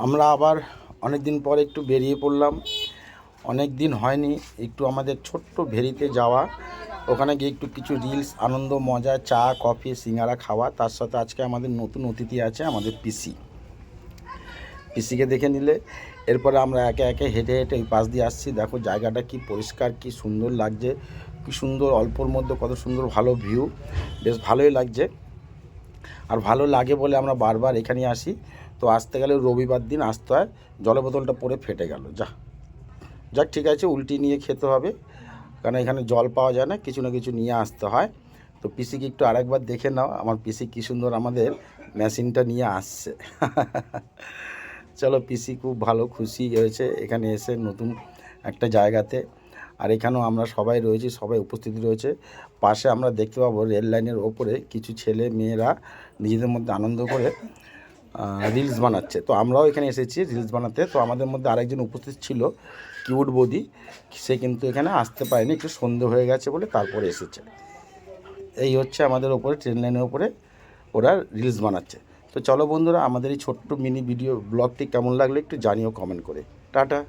আমরা আবার অনেক দিন পর একটু বেরিয়ে পড়লাম। অনেক দিন হয়নি একটু আমাদের ছোট্ট ভেরিতে যাওয়া, ওখানে গিয়ে একটু কিছু রিলস, আনন্দ, মজা, চা, কফি, সিঙ্গারা খাওয়া। তার সাথে আজকে আমাদের নতুন অতিথি আছে, আমাদের পিসিকে দেখে নিলে এরপরে আমরা একে একে হেঁটে হেঁটে ওই পাশ দিয়ে আসছি। দেখো জায়গাটা কি পরিষ্কার, কি সুন্দর লাগছে, কি সুন্দর, অল্পর মধ্যে কত সুন্দর ভালো ভিউ, বেশ ভালোই লাগছে। আর ভালো লাগে বলে আমরা বারবার এখানেই আসি। তো আসতে গেলে রবিবার দিন আসতে হয়। জলের বোতলটা পড়ে ফেটে গেল, যাক ঠিক আছে, উল্টি নিয়ে খেতে হবে, কারণ এখানে জল পাওয়া যায় না, কিছু না কিছু নিয়ে আসতে হয়। তো পিসিকে একটু আরেকবার দেখে নাও, আমার পিসি কী সুন্দর আমাদের মেশিনটা নিয়ে আসছে। চলো, পিসি খুব ভালো খুশি হয়েছে এখানে এসে নতুন একটা জায়গাতে। আর এখানেও আমরা সবাই রয়েছি, সবাই উপস্থিতি রয়েছে। পাশে আমরা দেখতে পাবো রেল লাইনের ওপরে কিছু ছেলে মেয়েরা নিজেদের মধ্যে আনন্দ করে রিলস বানাচ্ছে। তো আমরাও এখানে এসেছি রিলস বানাতে। তো আমাদের মধ্যে আরেকজন উপস্থিত ছিল, কিউট বৌদি, সে কিন্তু এখানে আসতে পারেনি, একটু সন্ধে হয়ে গেছে বলে তারপরে এসেছে। এই হচ্ছে আমাদের ওপরে ট্রেন লাইনের ওপরে ওরা রিলস বানাচ্ছে। তো চলো বন্ধুরা, আমাদের এই ছোট্ট মিনি ভিডিও ব্লগটি কেমন লাগলো একটু জানিও কমেন্ট করে। টাটা।